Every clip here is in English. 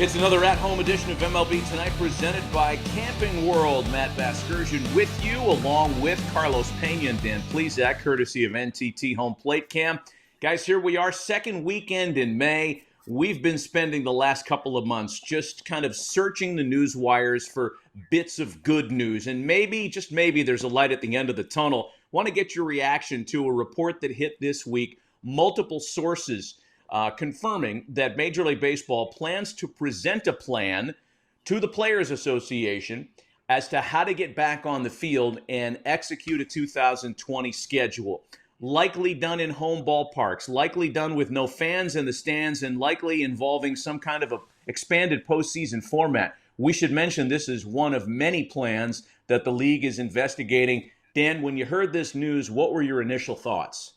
It's another at-home edition of MLB Tonight presented by Camping World. Matt Vasgersian with you, along with Carlos Pena and Dan Plesac, courtesy of NTT Home Plate Cam. Guys, here we are, second weekend in May. We've been spending the last couple of months just kind of searching the news wires for bits of good news. And maybe, just maybe, there's a light at the end of the tunnel. Want to get your reaction to a report that hit this week. Multiple sources confirming that Major League Baseball plans to present a plan to the Players Association as to how to get back on the field and execute a 2020 schedule. Likely done in home ballparks, likely done with no fans in the stands, and likely involving some kind of a expanded postseason format. We should mention this is one of many plans that the league is investigating. Dan, when you heard this news, what were your initial thoughts?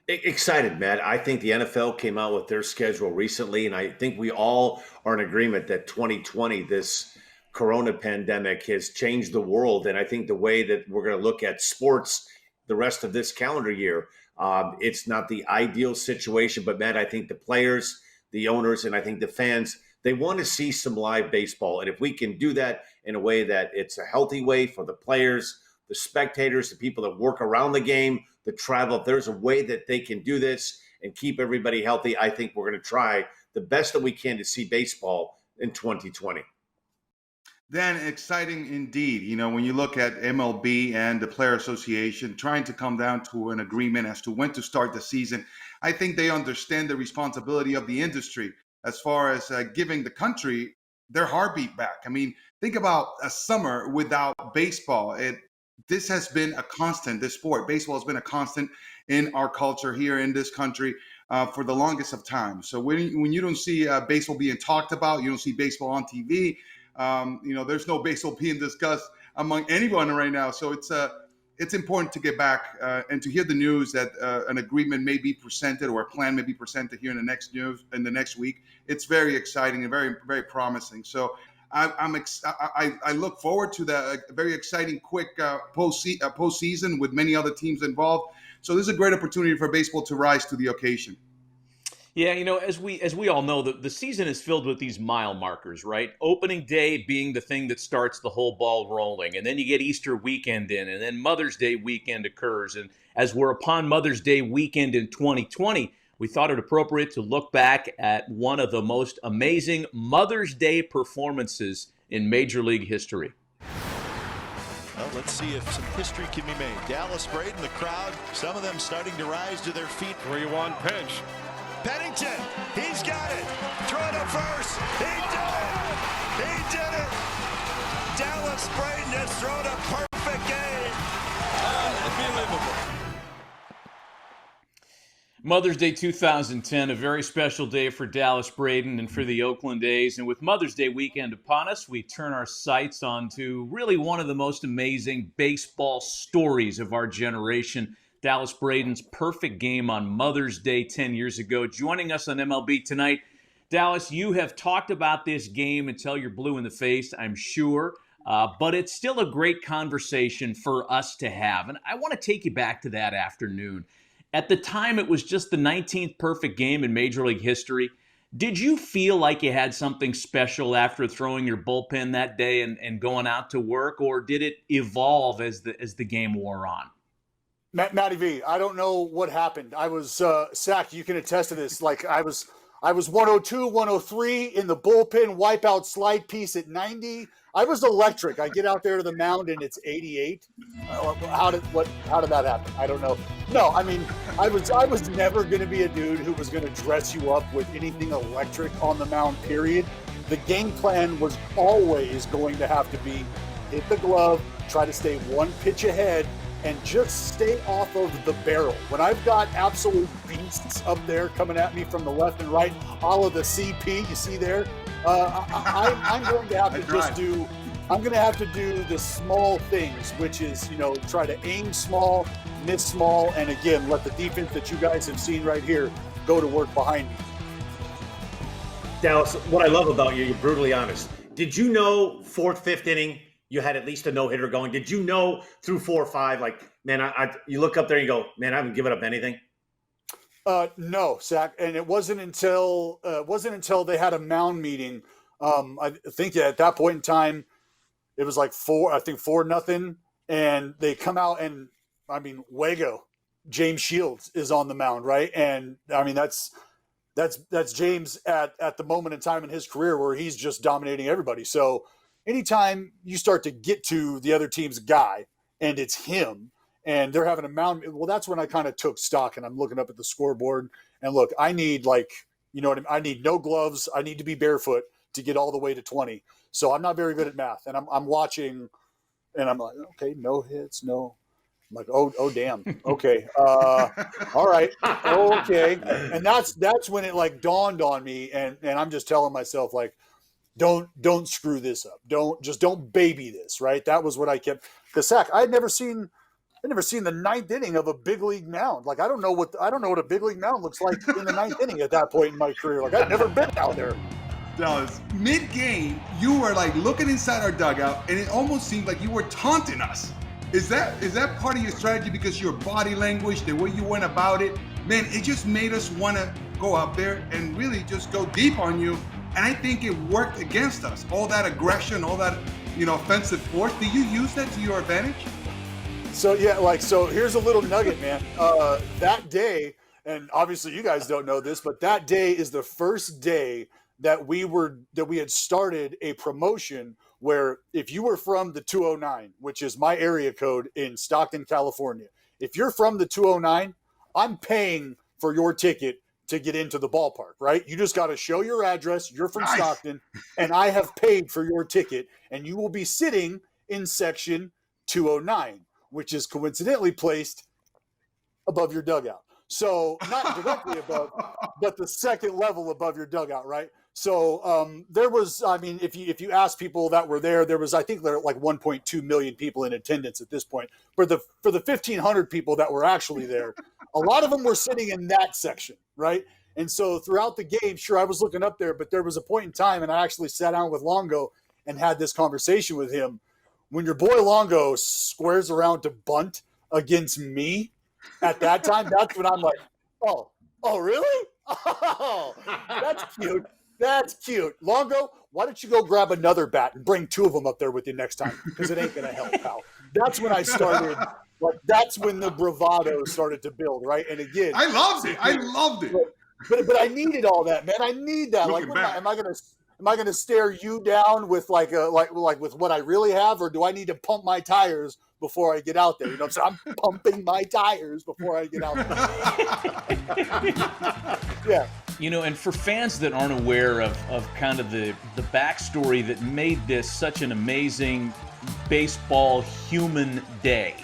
Excited, Matt. I think the NFL came out with their schedule recently, and I think we all are in agreement that 2020, this corona pandemic, has changed the world. And I think the way that we're going to look at sports the rest of this calendar year, it's not the ideal situation. But, Matt, I think the players, the owners, and I think the fans, they want to see some live baseball. And if we can do that in a way that it's a healthy way for the players, the spectators, the people that work around the game, the travel, if there's a way that they can do this and keep everybody healthy, I think we're going to try the best that we can to see baseball in 2020. Dan, exciting indeed. You know, when you look at MLB and the Player Association trying to come down to an agreement as to when to start the season, I think they understand the responsibility of the industry as far as giving the country their heartbeat back. I mean, think about a summer without baseball. This has been a constant. This sport, baseball, has been a constant in our culture here in this country for the longest of time. So when you don't see baseball being talked about, you don't see baseball on TV. There's no baseball being discussed among anyone right now. So it's important to get back and to hear the news that an agreement may be presented or a plan may be presented here in the next week. It's very exciting and very, very promising. So I look forward to the very exciting, quick postseason with many other teams involved. So this is a great opportunity for baseball to rise to the occasion. Yeah, you know, as we all know, the season is filled with these mile markers, right? Opening day being the thing that starts the whole ball rolling, and then you get Easter weekend in, and then Mother's Day weekend occurs. And as we're upon Mother's Day weekend in 2020, we thought it appropriate to look back at one of the most amazing Mother's Day performances in Major League history. Well, let's see if some history can be made. Dallas Braden, the crowd, some of them starting to rise to their feet. 3-1 pitch. Pennington, he's got it. Throw it up first. He did it. He did it. Dallas Braden has thrown a perfect game. Unbelievable. Mother's Day 2010, a very special day for Dallas Braden and for the Oakland A's. And with Mother's Day weekend upon us, we turn our sights onto really one of the most amazing baseball stories of our generation. Dallas Braden's perfect game on Mother's Day 10 years ago. Joining us on MLB Tonight, Dallas, you have talked about this game until you're blue in the face, I'm sure, but it's still a great conversation for us to have. And I want to take you back to that afternoon. At the time, it was just the 19th perfect game in Major League history. Did you feel like you had something special after throwing your bullpen that day and going out to work, or did it evolve as the game wore on? Matty V, I don't know what happened. I was Sack, you can attest to this. Like I was 102, 103 in the bullpen, wipeout slide piece at 90. I was electric. I get out there to the mound and it's 88. How did that happen? I don't know. No, I mean, I was never going to be a dude who was going to dress you up with anything electric on the mound, period. The game plan was always going to have to be hit the glove, try to stay one pitch ahead, and just stay off of the barrel. When I've got absolute beasts up there coming at me from the left and right, all of the CP you see there, I'm going to have to just do. I'm going to have to do the small things, which is, try to aim small, miss small, and again, let the defense that you guys have seen right here go to work behind me. Dallas, what I love about you, you're brutally honest. Did you know fourth, fifth inning, you had at least a no-hitter going? Did you know through 4 or 5, like, man, you look up there and you go, man, I haven't given up anything? No, Zach, and it wasn't until they had a mound meeting. I think at that point in time, it was like 4-0, and they come out and I mean, Wago, James Shields is on the mound, right? And I mean that's James at the moment in time in his career where he's just dominating everybody. So anytime you start to get to the other team's guy and it's him and they're having a mound, well, that's when I kind of took stock and I'm looking up at the scoreboard and look, I need I need no gloves. I need to be barefoot to get all the way to 20. So I'm not very good at math and I'm watching and I'm like, okay, no hits, no. I'm like, oh, damn. Okay. All right. Okay. And that's when it like dawned on me. And I'm just telling myself like, don't screw this up. Don't baby this. Right. That was what I kept. Cause Zach, I'd never seen the ninth inning of a big league mound. Like, I don't know what a big league mound looks like in the ninth inning at that point in my career. Like I'd never been out there. Dallas, mid-game, you were like looking inside our dugout, and it almost seemed like you were taunting us. Is that part of your strategy because your body language, the way you went about it? Man, it just made us want to go out there and really just go deep on you. And I think it worked against us. All that aggression, all that, offensive force. Did you use that to your advantage? So here's a little nugget, man. That day, and obviously you guys don't know this, but that day is the first day that we had started a promotion where if you were from the 209, which is my area code in Stockton, California, if you're from the 209, I'm paying for your ticket to get into the ballpark, right? You just got to show your address. You're from Stockton, and I have paid for your ticket, and you will be sitting in section 209, which is coincidentally placed above your dugout. So not directly above, but the second level above your dugout, right? So there was, I mean, if you ask people that were there was, I think there were like 1.2 million people in attendance at this point. For the 1,500 people that were actually there, a lot of them were sitting in that section, right? And so throughout the game, sure, I was looking up there, but there was a point in time, and I actually sat down with Longo and had this conversation with him. When your boy Longo squares around to bunt against me at that time, that's when I'm like, oh, really? Oh, that's cute. That's cute. Longo, why don't you go grab another bat and bring two of them up there with you next time? Because it ain't going to help, pal. That's when I started. Like, that's when the bravado started to build, right? And again, I loved it. But I needed all that, man. I need that. Like, am I gonna stare you down with like with what I really have, or do I need to pump my tires before I get out there? You know what I'm saying? I'm pumping my tires before I get out there. Yeah. And for fans that aren't aware of kind of the backstory that made this such an amazing baseball human day,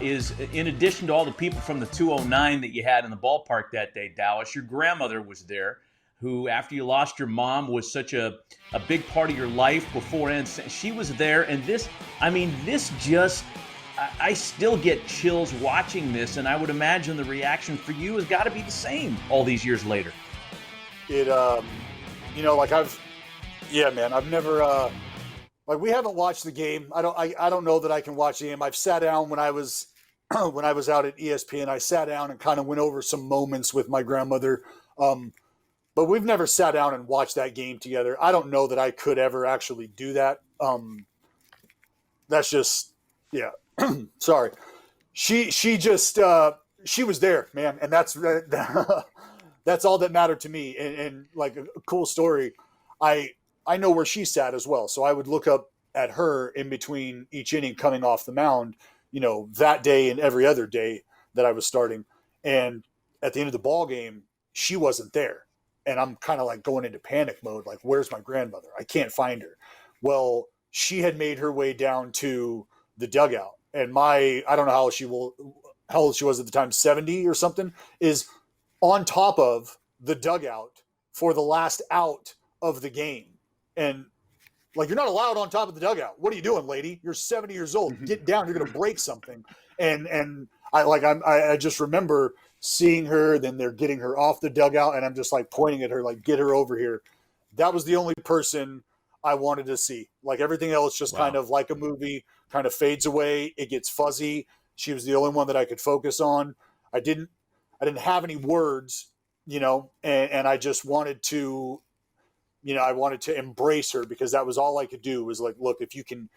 is in addition to all the people from the 209 that you had in the ballpark that day, Dallas, your grandmother was there, who, after you lost your mom, was such a big part of your life before, and she was there. And I still get chills watching this, and I would imagine the reaction for you has got to be the same all these years later. I've never, we haven't watched the game. I don't know that I can watch the game. I've sat down when I was out at ESPN. I sat down and kind of went over some moments with my grandmother. But we've never sat down and watched that game together. I don't know that I could ever actually do that. That's just, yeah. Sorry. She was there, man. And that's all that mattered to me. And like a cool story, I know where she sat as well. So I would look up at her in between each inning coming off the mound, that day and every other day that I was starting. And at the end of the ball game, she wasn't there. And I'm kind of like going into panic mode. Like, where's my grandmother? I can't find her. Well, she had made her way down to the dugout. And I don't know how old she was at the time, 70 or something, is on top of the dugout for the last out of the game. And like, you're not allowed on top of the dugout. What are you doing, lady? You're 70 years old. Get down. You're going to break something. And I just remember seeing her, then they're getting her off the dugout, and I'm just like pointing at her, like, get her over here. That was the only person I wanted to see. Like, everything else just kind of like a movie, kind of fades away. It gets fuzzy. She was the only one that I could focus on. I didn't have any words, and I just wanted to, I wanted to embrace her, because that was all I could do, was like, look, if you can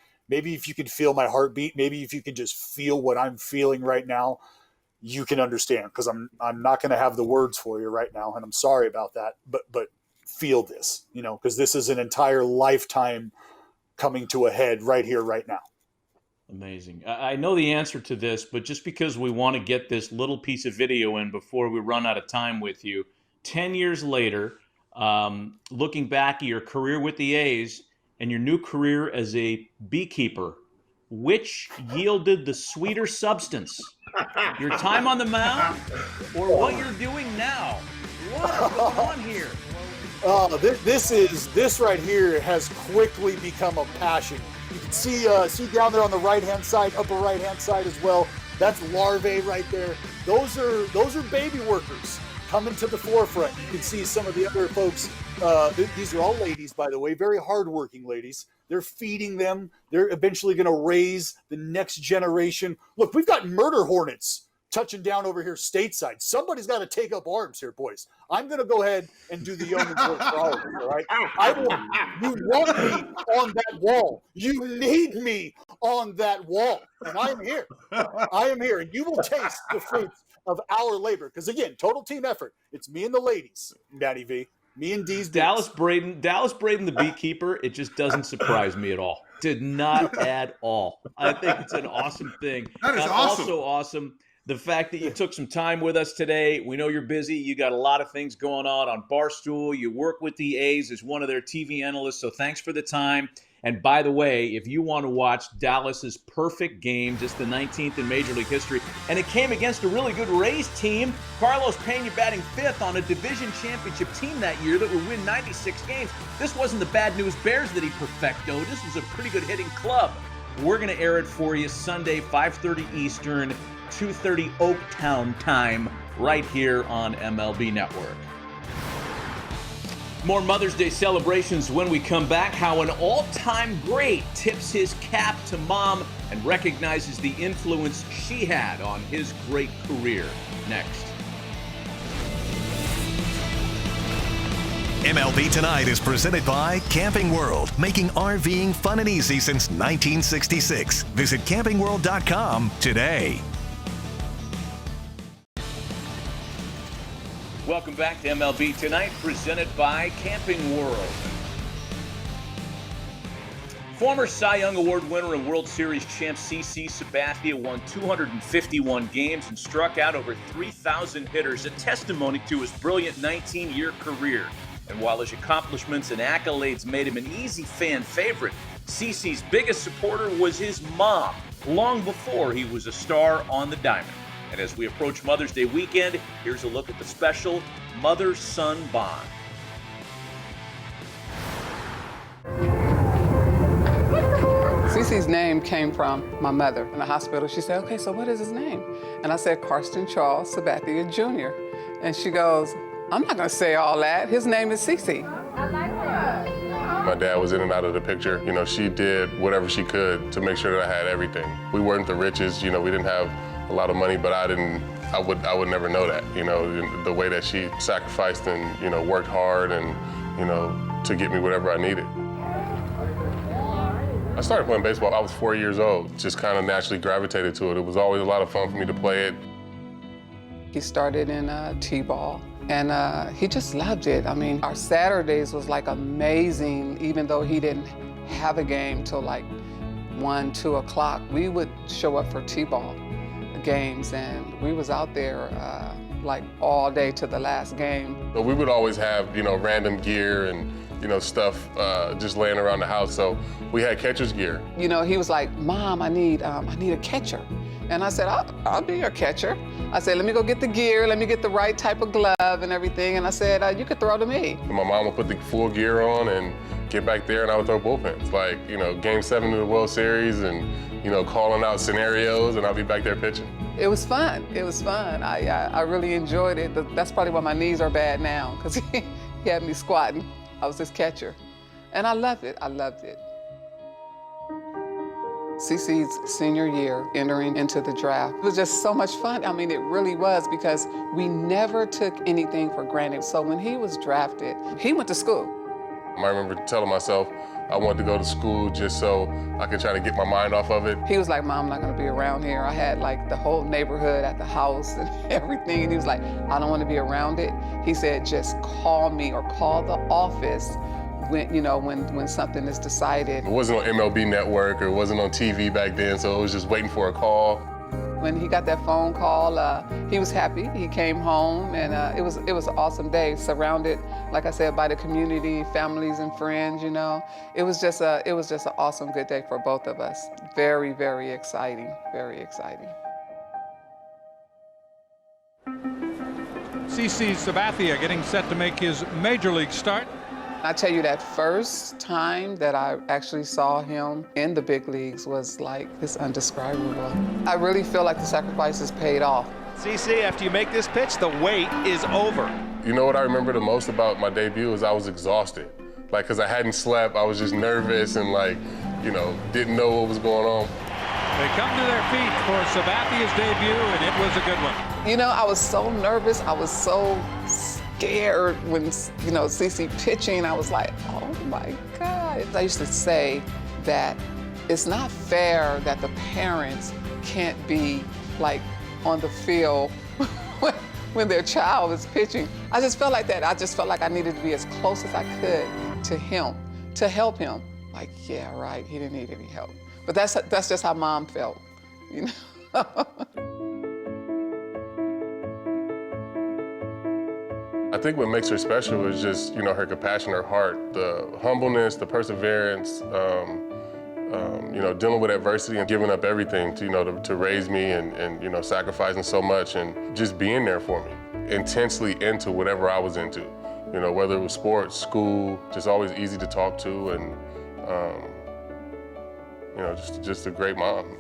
feel my heartbeat, maybe if you can just feel what I'm feeling right now, you can understand, because I'm not going to have the words for you right now, and I'm sorry about that, but feel this, because this is an entire lifetime coming to a head right here, right now. Amazing. I know the answer to this, but just because we want to get this little piece of video in before we run out of time with you, 10 years later, looking back at your career with the A's and your new career as a beekeeper, which yielded the sweeter substance? Your time on the mound or what you're doing now? What is going on here? This right here has quickly become a passion. You can see down there on the right-hand side, upper right-hand side as well. That's larvae right there. Those are baby workers coming to the forefront. You can see some of the other folks. These are all ladies, by the way, very hardworking ladies. They're feeding them. They're eventually going to raise the next generation. Look, we've got murder hornets touching down over here stateside. Somebody's got to take up arms here, boys. I'm going to go ahead and do the yeoman's work for all of us, all right? You want me on that wall. You need me on that wall. And I am here. I am here. And you will taste the fruits of our labor. Because, again, total team effort. It's me and the ladies, Matty V. Me and D's. Dallas Braden, the beekeeper, it just doesn't surprise me at all. Did not at all. I think it's an awesome thing. That is awesome. Also awesome, the fact that you took some time with us today. We know you're busy. You got a lot of things going on Barstool. You work with the A's as one of their TV analysts, so thanks for the time. And by the way, if you want to watch Dallas's perfect game, just the 19th in Major League history, and it came against a really good Rays team, Carlos Pena batting fifth on a division championship team that year that would win 96 games. This wasn't the Bad News Bears that he perfectoed. This was a pretty good hitting club. We're going to air it for you Sunday, 5:30 Eastern, 2:30 Oaktown time, right here on MLB Network. More Mother's Day celebrations when we come back. How an all-time great tips his cap to mom and recognizes the influence she had on his great career. Next. MLB Tonight is presented by Camping World, making RVing fun and easy since 1966. Visit campingworld.com today. Welcome back to MLB Tonight, presented by Camping World. Former Cy Young Award winner and World Series champ CC Sabathia won 251 games and struck out over 3,000 hitters, a testimony to his brilliant 19-year career. And while his accomplishments and accolades made him an easy fan favorite, CC's biggest supporter was his mom, long before he was a star on the diamond. And as we approach Mother's Day weekend, here's a look at the special mother-son bond. CC's name came from my mother. In the hospital, she said, okay, so what is his name? And I said, Karsten Charles Sabathia Jr. And she goes, I'm not gonna say all that. His name is CC. I like that. My dad was in and out of the picture. You know, she did whatever she could to make sure that I had everything. We weren't the richest, we didn't have a lot of money, but I would never know that, the way that she sacrificed and, worked hard and, to get me whatever I needed. I started playing baseball, I was 4 years old, just kind of naturally gravitated to it. It was always a lot of fun for me to play it. He started in T-ball and he just loved it. I mean, our Saturdays was like amazing, even though he didn't have a game till like 1, 2 o'clock. We would show up for T-ball games and we was out there like all day to the last game. So we would always have, random gear and, stuff just laying around the house. So we had catcher's gear. He was like, Mom, I need a catcher. And I said, I'll be your catcher. I said, let me go get the gear, let me get the right type of glove and everything. And I said, you could throw to me. And my mom would put the full gear on and get back there and I would throw bullpens. Like, Game 7 of the World Series and, calling out scenarios and I'll be back there pitching. It was fun. It was fun. I really enjoyed it. That's probably why my knees are bad now, because he had me squatting. I was his catcher. And I loved it. I loved it. CC's senior year, entering into the draft. It was just so much fun. I mean, it really was, because we never took anything for granted. So when he was drafted, he went to school. I remember telling myself I wanted to go to school just so I could try to get my mind off of it. He was like, Mom, I'm not gonna be around here. I had like the whole neighborhood at the house and everything. And he was like, I don't wanna be around it. He said, just call me or call the office when something is decided. It wasn't on MLB Network or it wasn't on TV back then, so it was just waiting for a call. When he got that phone call, he was happy. He came home, and it was an awesome day, surrounded, like I said, by the community, families and friends. It was just an awesome, good day for both of us. Very, very exciting. Very exciting. CC Sabathia getting set to make his major league start. I tell you, that first time that I actually saw him in the big leagues was like, it's indescribable. I really feel like the sacrifices paid off. CC, after you make this pitch, the wait is over. You know what I remember the most about my debut is I was exhausted. Like, cause I hadn't slept, I was just nervous and didn't know what was going on. They come to their feet for Sabathia's debut, and it was a good one. I was so nervous, I was so scared when, CC pitching. I was like, oh my God. I used to say that it's not fair that the parents can't be like on the field when their child is pitching. I just felt like that. I just felt like I needed to be as close as I could to him, to help him. Like, yeah, right, he didn't need any help. But that's just how Mom felt, I think what makes her special is just, her compassion, her heart, the humbleness, the perseverance, dealing with adversity and giving up everything to raise me and sacrificing so much and just being there for me, intensely into whatever I was into, whether it was sports, school, just always easy to talk to and, just a great mom.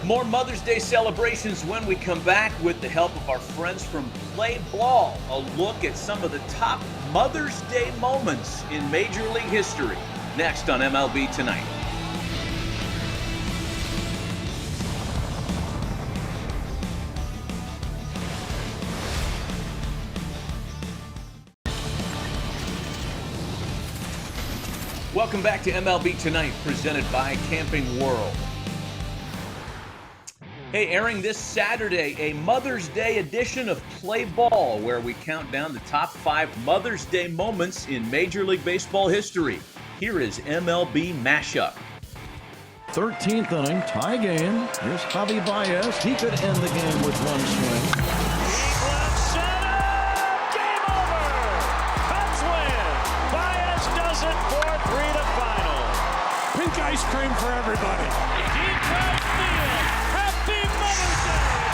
More Mother's Day celebrations when we come back with the help of our friends from Play Ball. A look at some of the top Mother's Day moments in Major League history. Next on MLB Tonight. Welcome back to MLB Tonight, presented by Camping World. Hey, airing this Saturday, a Mother's Day edition of Play Ball, where we count down the top 5 Mother's Day moments in Major League Baseball history. Here is MLB Mashup. 13th inning, tie game. Here's Javi Baez. He could end the game with one swing. Deep left center! Game over! Cubs win! Baez does it 4-3 to final. Pink ice cream for everybody. Deep right field. Happy Mother's Day!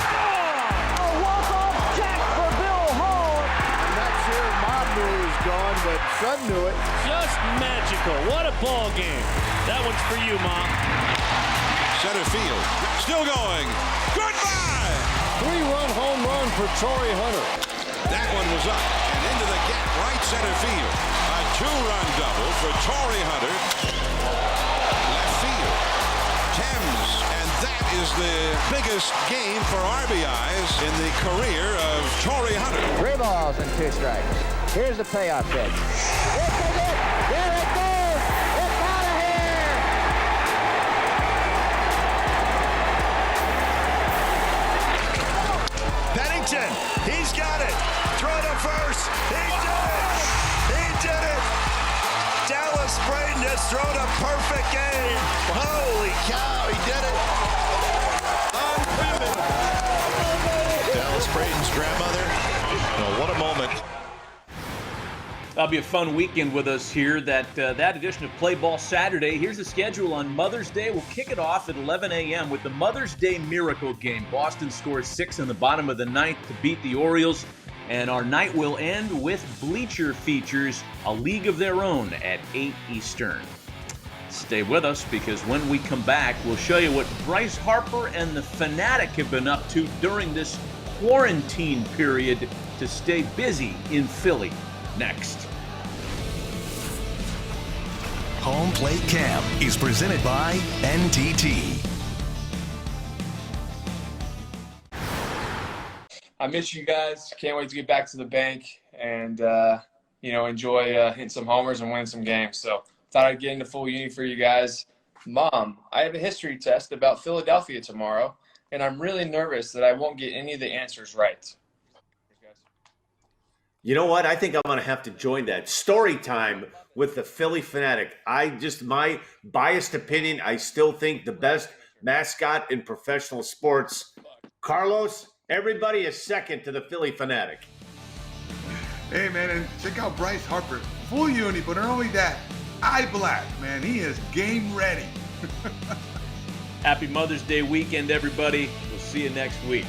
A walk-off jack for Bill Hall. I'm not sure Mom knew he was gone, but son knew it. Just magical. What a ball game. That one's for you, Mom. Center field. Still going. Goodbye! 3-run home run for Torrey Hunter. That one was up and into the gap right center field. A 2-run double for Torrey Hunter. Left field. Thames. And that is the biggest game for RBIs in the career of Torrey Hunter. 3 balls and 2 strikes. Here's the payoff pitch. This is it. There it goes. It's out of here. Pennington, he's got it. Throw to first. He did it. He did it. Dallas Braden has thrown a perfect game. Holy cow, he did it. Unbelievable. Dallas Braden's grandmother. Oh, what a moment. That'll be a fun weekend with us here. That edition of Play Ball Saturday. Here's the schedule on Mother's Day. We'll kick it off at 11 a.m. with the Mother's Day Miracle Game. Boston scores 6 in the bottom of the ninth to beat the Orioles. And our night will end with Bleacher Features, a league of their own at 8 Eastern. Stay with us, because when we come back, we'll show you what Bryce Harper and the Phanatic have been up to during this quarantine period to stay busy in Philly. Next. Home Plate Camp is presented by NTT. I miss you guys. Can't wait to get back to the bank and, enjoy hitting some homers and winning some games. So thought I'd get into full uni for you guys. Mom, I have a history test about Philadelphia tomorrow, and I'm really nervous that I won't get any of the answers right. You know what? I think I'm going to have to join that. Story time with the Phillie Phanatic. My biased opinion, I still think the best mascot in professional sports. Carlos, everybody is second to the Phillie Phanatic. Hey, man, and check out Bryce Harper. Full uni, but not only that, eye black, man. He is game ready. Happy Mother's Day weekend, everybody. We'll see you next week.